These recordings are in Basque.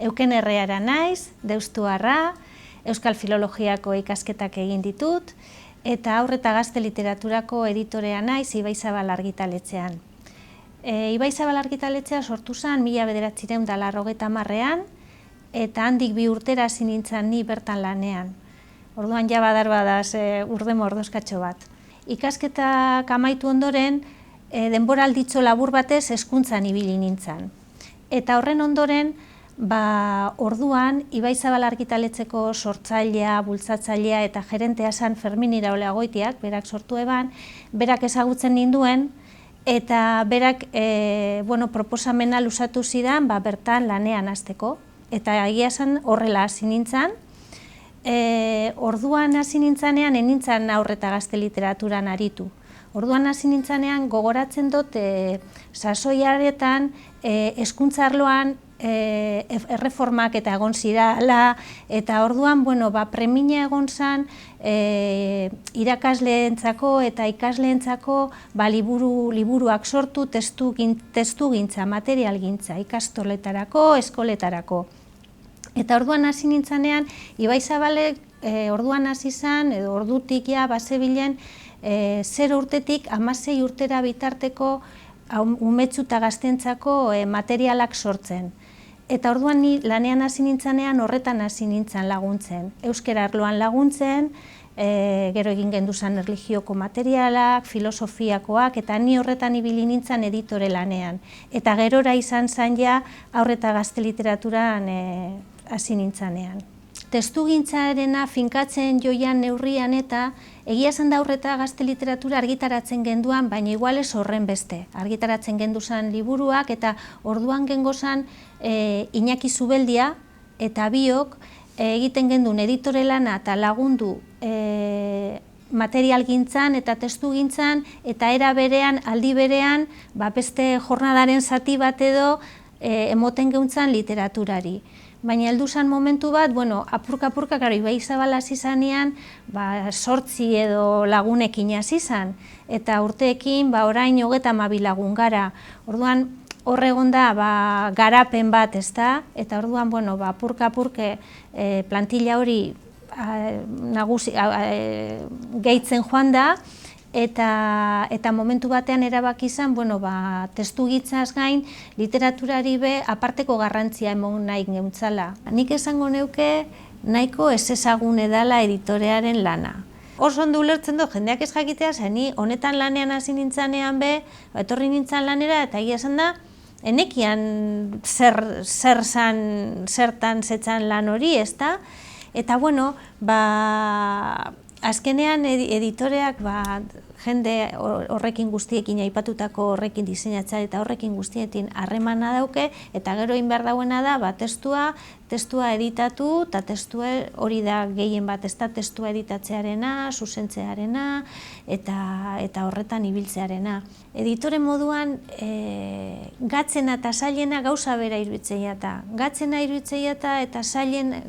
Euken Herreara naiz, Deustuarra, Euskal Filologiako ikasketak egin ditut, eta haur eta gazte literaturako editorea naiz Ibaizabal argitaletxean. Ibaizabal argitaletxea sortu zen 1980ean, eta handik 2 urtera hasi nintzen ni bertan lanean. Orduan ja badaz urde mordoskatxo bat. Ikasketak amaitu ondoren, denboralditxo labur batez hezkuntzan ibili nintzen. Eta horren ondoren, orduan Ibaizabal argitaletxeko sortzailea, bultzatzailea eta gerentea zen Fermin Iraoleagoitiak, berak sortu eban, berak ezagutzen ninduen, eta berak proposamena luzatu zidan bertan lanean hasteko. Eta egia esan horrela hasi nintzen. Orduan hasi nintzanean, enintzen haur eta gazte literaturan aritu. Orduan hasi nintzanean gogoratzen dut sasoiaretan hezkuntza arloan erreformak eta egon zirala, eta orduan premia egon zen irakasleentzako eta ikasleentzako liburuak sortu, testugintza, materialgintza, ikastoletarako, eskoletarako. Eta orduan hasi nintzanean, Ibaizabalek orduan hasi zen, edo ordutik ja bazebilen 0 urtetik 16 urtera bitarteko umetzu eta gaztentzako materialak sortzen. Eta orduan ni lanean hasi nintzanean horretan hasi nintzen laguntzen. Euskara arloan laguntzen, gero egin genduzan erlijioko materialak, filosofiakoak, eta ni horretan ibili nintzen editore lanean. Eta gerora izan zen ja haur eta gazte literaturan hasi nintzanean. Testugintzarena finkatzen joian neurrian eta egia esan da haur eta gazte literatura argitaratzen genduan, baina igual ez horren beste. Argitaratzen genduzan liburuak eta orduan gengozan Iñaki Zubeldia eta biok egiten gendun editore lana eta lagundu materialgintzan eta testugintzan, eta era berean, aldi berean, beste jornadaren zati bat edo emoten geuntzan literaturari. Baina heldu zen momentu bat, apurka-apurka, Ibaizabal hasi zanean, 8 edo lagunekin hasi zen, eta urteekin orain 32 lagun gara. Orduan, hor egon da garapen bat, ezta? Eta orduan, apurka-apurke plantilla hori gehitzen joan da, eta momentu batean erabaki izan, testugintzaz gain, literaturari be aparteko garrantzia emon nahi geuntzala. Nik esango neuke nahiko ez ezagune dela editorearen lana. Oso ondo ulertzen du jendeak ez jakitea, ni honetan lanean hasi nintzanean be, etorri nintzen lanera, eta egia esan da, enekian zertan zetzan lan hori, ezta? Eta azkenean editoreak jende horrekin guztiekin, aipatutako horrekin diseinatza eta horrekin guztiekin harremana dauke, eta gero egin behar dauena da testua editatu, eta testua hori da gehien bat, ez da testua editatzearena, zuzentzearena, eta horretan ibiltzearena. Editore moduan, gatzena eta zailena gauza bera iruditzea eta. Gatzena iruditzea eta zailena,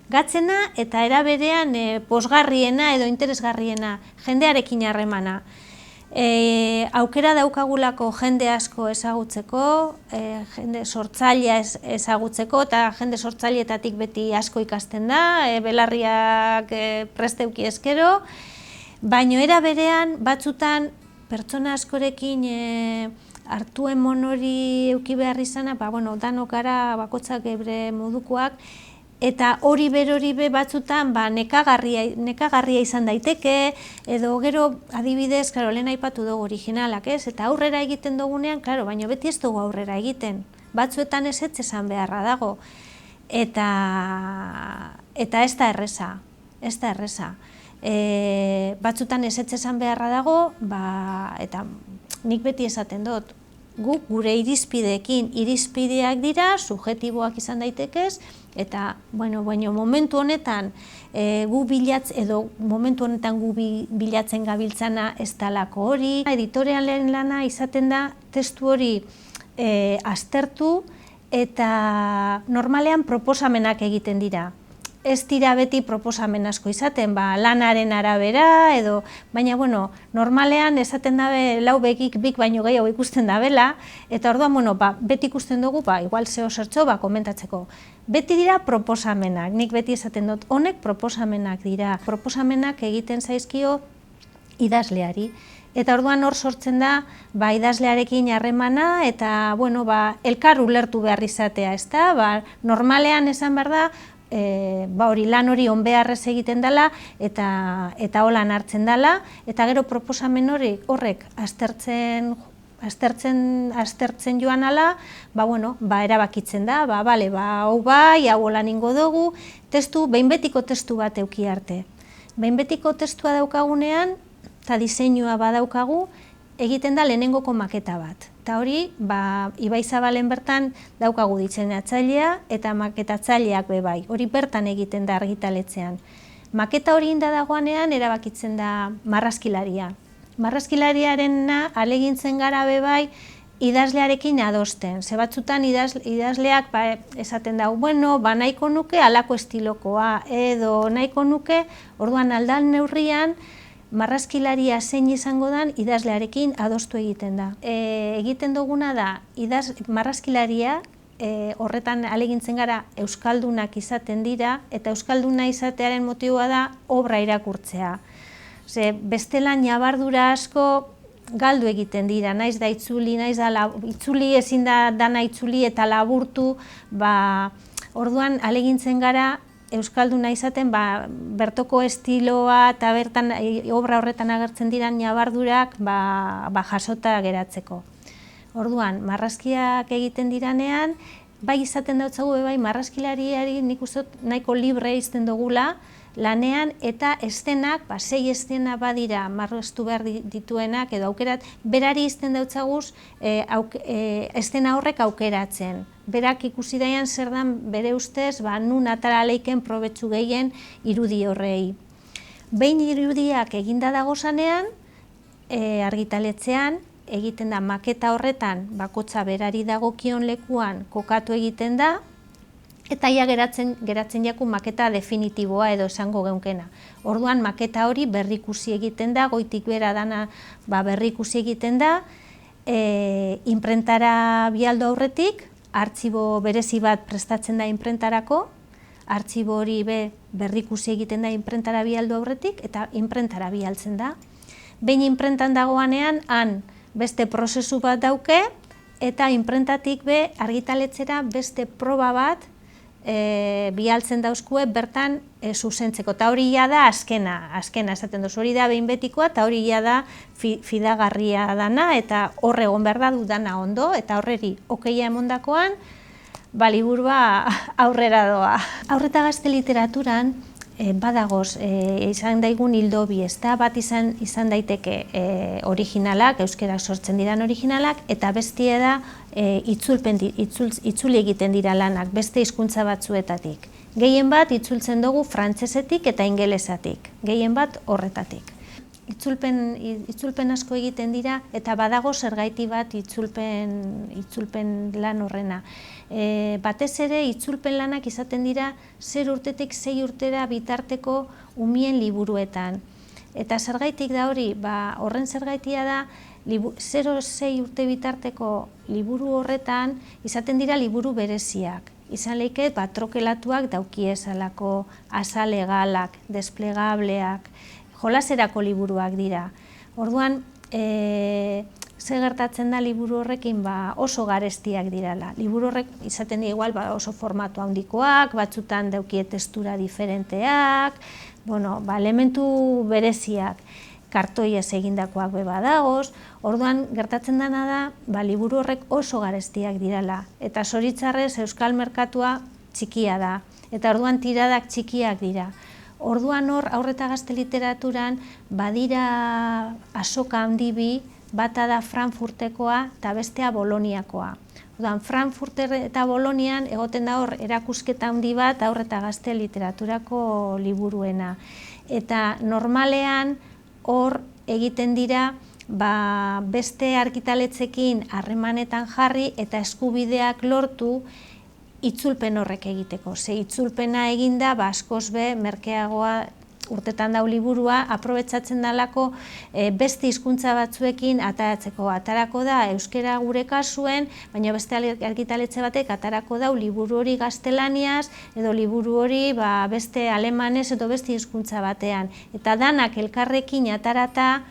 gatzena eta eraberean posgarriena edo interesgarriena, jendearekin harremana. Aukera daukagulako jende asko ezagutzeko, jende sortzailea ezagutzeko, eta jende sortzaileetatik beti asko ikasten da, belarriak presteuki eskero, baina era berean batzutan pertsona askorekin hartu emon hori euki behar izana, danok gara bakotzak ebre modukoak, eta hori be batzutan nekagarria izan daiteke, edo gero adibidez, lehen aipatu dugu originalak, eta aurrera egiten dugunean, baina beti ez dugu aurrera egiten. Batzuetan ez esan beharra dago, eta ez da erreza, Batzutan ez esan beharra dago, eta nik beti esaten dut, guk gure irizpideak dira, subjektiboak izan daitekez, eta momentu honetan gu bilatzen gabiltzana ez talako hori. Editorealen lana izaten da testu hori aztertu eta normalean proposamenak egiten dira. ez dira beti proposamen asko izaten, lanaren arabera edo, baina normalean esaten dabe lau begik bik baino gehiago ikusten dabela, eta orduan beti ikusten dugu, igual zeo zertxo komentatzeko. Beti dira proposamenak, nik beti esaten dut, honek proposamenak dira, proposamenak egiten zaizkio idazleari. Eta orduan hor sortzen da idazlearekin harremana eta elkar ulertu behar izatea, ezta? Normalean esan behar da, lan hori onbeharrez egiten dela eta holan hartzen dela, eta gero proposamen horrek aztertzen joan ala, erabakitzen da, hau hau holan ingo dugu, behin betiko testu bat euki arte. Behin betiko testua daukagunean, eta diseinua badaukagu, egiten da lehenengoko maketa bat. Eta hori, Ibai Zabalen bertan daukagu diseinatzailea eta maketatzaileak bai. Hori bertan egiten da argitaletzean. Maketa hori inda dagoanean erabakitzen da marrazkilaria. Marrazkilariarena alegintzen gara bai idazlearekin adosten. Ze batzutan idazleak esaten dau, nahiko nuke alako estilokoa edo nahiko nuke, orduan aldan neurrian, marrazkilaria zein izango dan idazlearekin adostu egiten da. Egiten duguna da, marrazkilaria horretan alegintzen gara euskaldunak izaten dira, eta euskalduna izatearen motiboa da obra irakurtzea. Bestela ñabardura asko galdu egiten dira, naiz da itzuli, itzuli ezin da dana itzuli eta laburtu, orduan alegintzen gara euskalduna izaten bertoko estiloa eta bertan obra horretan agertzen diran ñabardurak jasota geratzeko. Orduan, marrazkiak egiten diranean, izaten dautzagu marrazkilariari nik uste nahiko libre izten dugula lanean, eta estenak, 6 estena badira marraztu behar dituenak edo aukerat, berari izten dautzaguz estena horrek aukeratzen. Berak ikusi daian zer dan bere ustez, nun atara leiken probetxu gehien irudi horrei. Behin irudiak eginda dagozanean, argitaletzean, egiten da maketa horretan, bakotza berari dagokion lekuan kokatu egiten da, eta ia geratzen jaku maketa definitiboa edo esango geunkena. Orduan maketa hori berrikusi egiten da, goitik bera dana berrikusi egiten da, inprentara bialdo aurretik, artxibo berezi bat prestatzen da inprentarako, artxibo hori berrikusi egiten da inprentara bialdo aurretik, eta inprentara bialtzen da. Behin inprentan dagoanean, han beste prozesu bat dauke, eta inprentatik argitaletzera beste proba bat bialtzen dauzkue bertan zuzentzeko. Eta hori da azkena esaten duzu, hori da behin betikoa, eta hori da fidagarria dana, eta horre egon behar da du dana ondo, eta horreri okeia emondakoan, liburua aurrera doa. Haur eta gazte literaturan badagoz izan daigun hildo bi, bat izan daiteke originalak, euskerak sortzen diran originalak, eta bestie da itzuli egiten dira lanak, beste hizkuntza batzuetatik. Gehien bat itzultzen dugu frantsesetik eta ingelesatik, gehien bat horretatik. Itzulpen asko egiten dira, eta badago zergaiti bat itzulpen lan horrena. Batez ere, itzulpen lanak izaten dira 0 urtetik 6 urtera bitarteko umien liburuetan. Eta zergaitik da hori, horren zergaitia da, 0-6 urte bitarteko liburu horretan izaten dira liburu bereziak. Izan leike, trokelatuak daukiezalako, azalegalak, desplegableak, jolaserako liburuak dira. Orduan, ze gertatzen da liburu horrekin oso garestiak dirala. Liburu horrek izaten dira igual oso formatu handikoak, batzutan daukie testura diferenteak, elementu bereziak, kartoiez egindakoak badagoz. Orduan, gertatzen dena da, liburu horrek oso garestiak dirala. Eta zoritzarrez euskal merkatua txikia da, eta orduan tiradak txikiak dira. Orduan hor, haur eta gazte literaturan, badira azoka handi bi, bata da Frankfurtekoa eta bestea Boloniakoa. Orduan, Frankfurt eta Bolonian egoten da hor erakusketa handi bat haur eta gazte literaturako liburuena. Eta normalean hor egiten dira beste argitaletzekin harremanetan jarri eta eskubideak lortu itzulpen horrek egiteko. Ze itzulpena eginda, askoz be, merkeagoa urtetan dau liburua, aprobetsatzen dalako beste hizkuntza batzuekin ataratzeko. Atarako da euskera gure kasuen, baina beste argitaletxe batek atarako dau liburu hori gaztelaniaz, edo liburu hori beste alemanez edo beste hizkuntza batean. Eta danak elkarrekin atarata,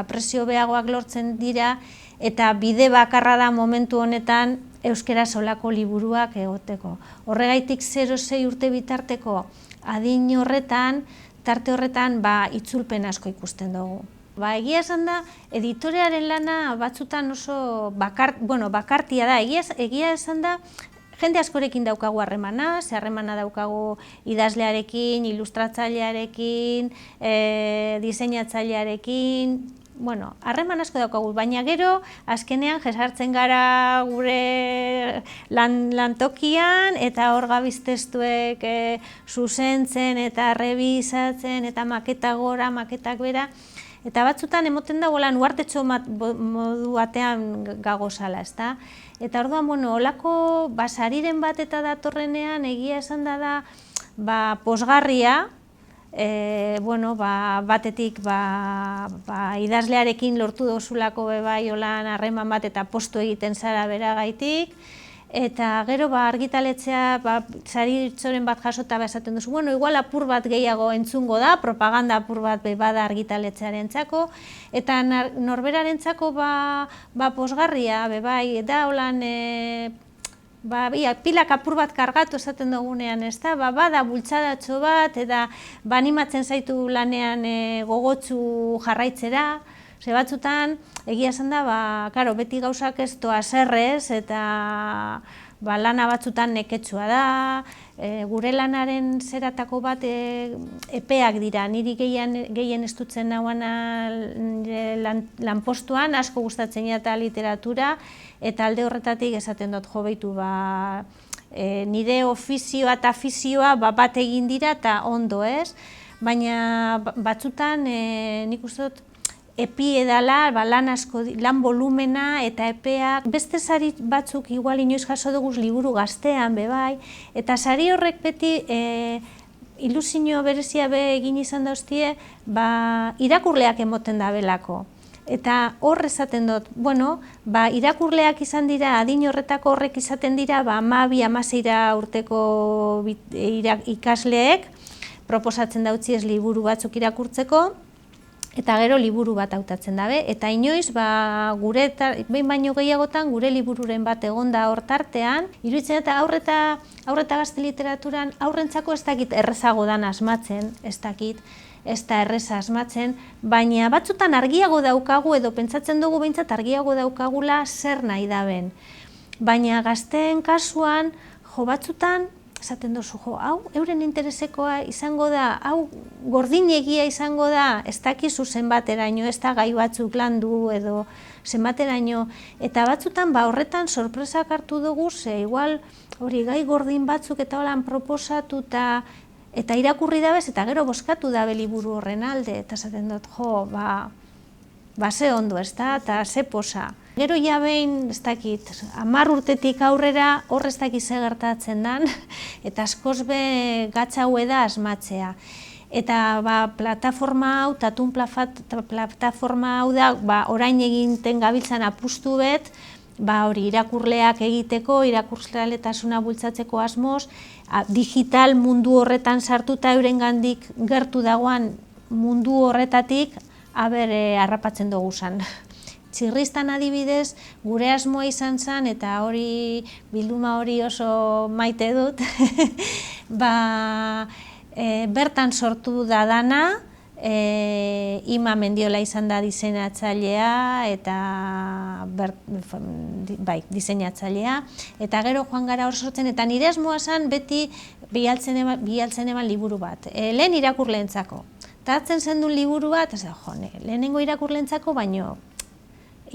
presio beagoak lortzen dira, eta bide bakarra da momentu honetan euskera solako liburuak egoteko. Horregaitik 0-6 urte bitarteko adin horretan, tarte horretan itzulpen asko ikusten dugu. Egia esan da, editorearen lana batzutan oso bakartia da. Egia esan da, jende askorekin daukagu harremana, harremana daukagu idazlearekin, ilustratzailearekin, diseinatzailearekin, harreman asko daukagu, baina gero, azkenean jesartzen gara gure lantokian, eta hor gabiz testuek zuzentzen eta rebisatzen, eta maketa gora, maketak bera, eta batzutan emoten da, uartetxo modu batean gagozala, ezta? Eta orduan, holako sariren bat eta datorrenean, egia esan da, posgarria, batetik idazlearekin lortu dozulako bebai holan harreman bat eta postu egiten zara beragaitik, eta gero argitaletxea saritxoren bat jasota esaten duzu, igual apur bat gehiago entzungo da, propaganda apur bat bada argitaletxearen txako, eta norberaren txako posgarria bebai, da holan pilak apur bat kargatu esaten dugunean, ez da, bada bultzadatxo bat, eta animatzen zaitu lanean gogotsu jarraitzera, ze batzutan, egia esan da, beti gauzak ez doa zerrez, eta lana batzutan neketsua da, gure lanaren zeratako bat epeak dira, niri gehien estutzen nagoan lanpostuan, asko gustatzen eta literatura, eta alde horretatik esaten dut beitu, nire ofizioa eta afizioa bat egin dira eta ondo ez, baina batzutan nik uste dut epi edala, lan volumena eta epeak, beste sari batzuk igual inoiz jaso duguz liburu gaztean bebai, eta sari horrek beti ilusio berezia egin izan dauztie, irakurleak emoten da belako. Eta hor esaten dut, irakurleak izan dira, adin horretako horrek izaten dira, 12-16 urteko ikasleek proposatzen dautziez liburu batzuk irakurtzeko, eta gero liburu bat hautatzen dabe, eta inoiz, behin baino gehiagotan, gure libururen bat egonda hor tartean, iruditzen eta aurreta gazte literaturan, aurrentzako ez dakit errezago dan asmatzen, ez dakit, ez da erreza asmatzen, baina batzutan argiago daukagu, edo pentsatzen dugu behintzat argiago daukagula zer nahi daben. Baina gazteen kasuan, batzutan, esaten duzu, hau, euren interesekoa izango da, hau, gordinegia izango da, ez dakizu zenbateraino, ez da gai batzuk landu edo zenbateraino, eta batzutan, horretan sorpresak hartu dugu, ze igual, hori gai gordin batzuk eta holan proposatu eta irakurri dabez, eta gero bozkatu dabe liburu horren alde, eta esaten dut, ze ondo, ez da, eta ze posa. Gero ja behin, ez dakit, 10 urtetik aurrera hor ez dakit ze gertatzen dan, eta askoz be gatzaue da asmatzea. Eta plataforma hau, Tatun plataforma hau da, orain eginten gabiltzan apustu bet, hori irakurleak egiteko, irakurletasuna bultzatzeko asmoz, digital mundu horretan sartuta eurengandik gertu dagoan mundu horretatik, harrapatzen dugu zan. Txirristan adibidez, gure asmoa izan zen, eta hori bilduma hori oso maite dut, bertan sortu da dana, Ima Mendiola izan da diseinatzailea, eta diseinatzailea, eta gero joan gara hor sortzen, eta nire asmoa zen beti bialtzen eman liburu bat, lehen irakurleentzako. Eta hartzen zendun liburu bat, lehenengo irakurleentzako, baino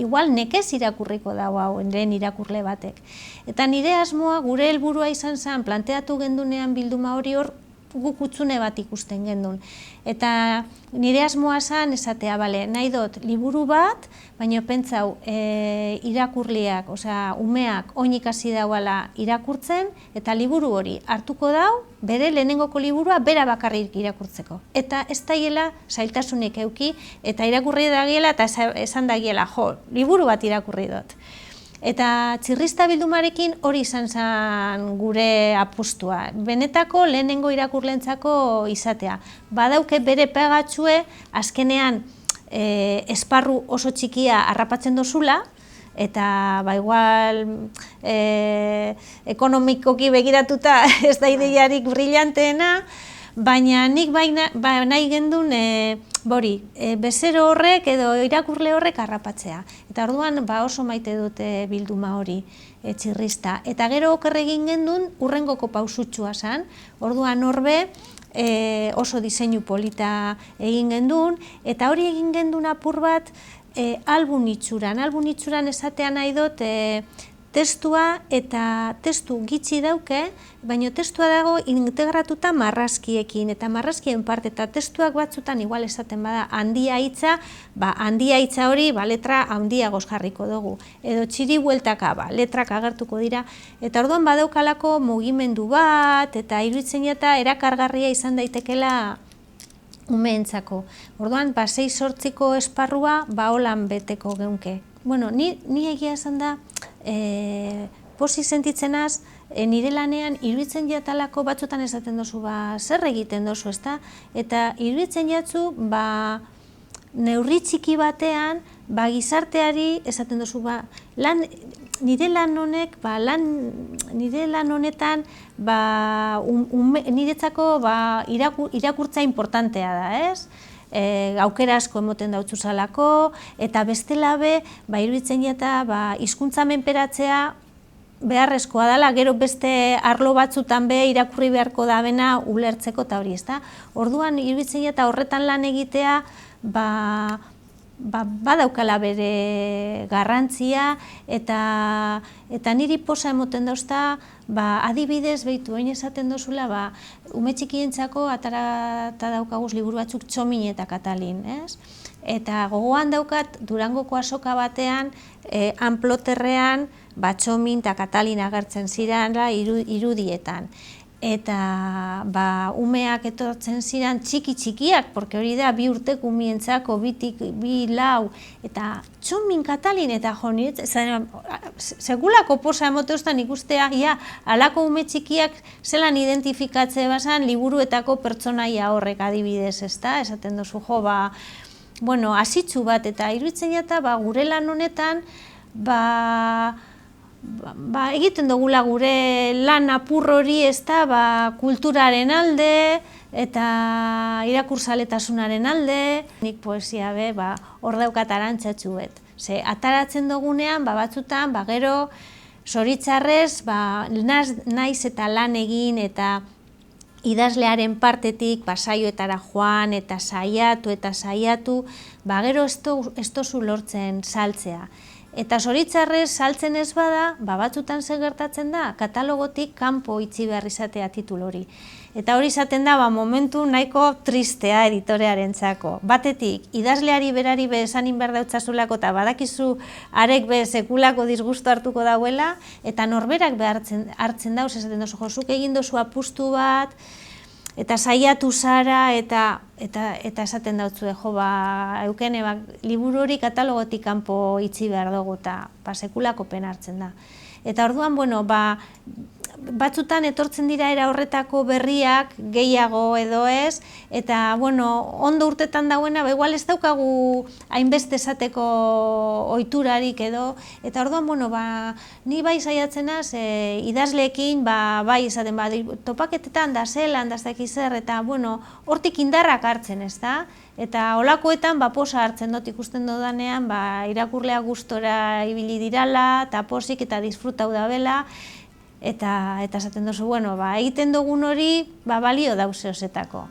igual nekez irakurriko dago hau, lehen irakurle batek. Eta nire asmoa, gure helburua izan zen, planteatu gendunean bilduma hori hor, guk utzune bat ikusten gendun. Eta nire asmoa zen esatea, bale, nahi dut liburu bat, baina pentsau irakurliak, osea, umeak oin ikasi dauala irakurtzen, eta liburu hori hartuko dau, bere lehenengoko liburua bera bakarrik irakurtzeko. Eta ez daiela zailtasunik euki, eta irakurri dagiela, eta esan dagiela, jo, liburu bat irakurri dut. Eta txirrista bildumarekin hori izan zen gure apustua. Benetako lehenengo irakurlentzako izatea. Badauke bere pegatzue, azkenean esparru oso txikia harrapatzen dozula, eta igual ekonomikoki begiratuta ez da ideiarik brillanteena, baina nik nahi gendun bezero horrek edo irakurle horrek harrapatzea. Eta orduan oso maite dute bilduma hori txirrista. Eta gero oker egin gendun urrengoko pausutxua zen. Orduan horbe oso diseinu polita egin gendun. Eta hori egin gendun apur bat album itxuran. Album itxuran esatean nahi dut testua eta testu gitxi dauke, baina testua dago integratuta marrazkiekin, eta marrazkien parte eta testuak batzutan igual esaten bada handia hitza, handia hitza hori letra handiagoz jarriko dugu, edo txiri bueltaka letrak agertuko dira, eta orduan badaukalako mugimendu bat, eta iruditzen eta erakargarria izan daitekela umeentzako. Orduan, 6-8ko esparrua holan beteko geunke. Bueno, ni egia esan da, posi sentitzenaz, nire lanean iruditzen jatalako batzutan esaten dozu, zer egiten dozu, ezta? Eta iruditzen jatzu, neurri txiki batean, gizarteari esaten dozu, nire lan honek, nire lan honetan, niretzako irakurtza importantea da, ez? Aukera asko emoten dautzu zalako, eta bestela iruditzen jata hizkuntza menperatzea beharrezkoa dela, gero beste arlo batzutan irakurri beharko da bena ulertzeko eta hori, ezta? Orduan iruditzen jata horretan lan egitea badaukala bere garrantzia, eta niri posa emoten dauzta, adibidez, behitu, hain esaten dozula, ume txikientzako atarata daukaguz liburu batzuk Txomin eta Katalin, ez? Eta gogoan daukat Durangoko azoka batean, Anploterrean, Txomin eta Katalin agertzen ziren irudietan. Eta umeak etortzen ziren txiki-txikiak, porque hori da 2 urteko umientzako, 2, 4, eta Txomin, Katalin, eta segulako posa emoteuztan ikustea, alako ume txikiak zelan identifikatze bazan liburuetako pertsonaia horrek adibidez, ezta? Esaten dozu, asitzu bat, eta iruditzen jata, gure lan honetan, egiten dugula gure lan apur hori, ezta, kulturaren alde eta irakurtzaletasunaren alde. Nik poesia hor daukat arantzatxu bet. Ze ataratzen dugunean, batzutan, gero, zoritzarrez, naiz eta lan egin eta idazlearen partetik saioetara joan eta saiatu, gero ez tozu lortzen saltzea. Eta zoritzarrez saltzen ez bada, batzutan zer gertatzen da, katalogotik kanpo itxi behar izatea titulu hori. Eta hori izaten da, momentu nahiko tristea editorearentzako. Batetik, idazleari berari esanin behar dautzazulako eta badakizu arek sekulako disgusto hartuko dauela, eta norberak hartzen dauz, esaten dozu, zuk egin dozu apustu bat, eta saiatu zara, eta esaten dautzue, eukene, liburu hori katalogotik kanpo itxi behar dugu, eta sekulako pena hartzen da. Eta orduan, batzutan etortzen dira era horretako berriak, gehiago edo ez, eta, ondo urtetan dauena, igual ez daukagu hainbeste esateko ohiturarik edo, eta orduan, ni saiatzenaz, idazleekin, esaten, topaketetan da zelan, da ez dakiz zer, eta, hortik indarrak hartzen, ez da? Eta holakoetan, posa hartzen dut ikusten dudanean, irakurlea gustora ibili dirala, eta posik eta disfrutau da bela, eta esaten duzu, egiten dugun hori balio dauze osetako.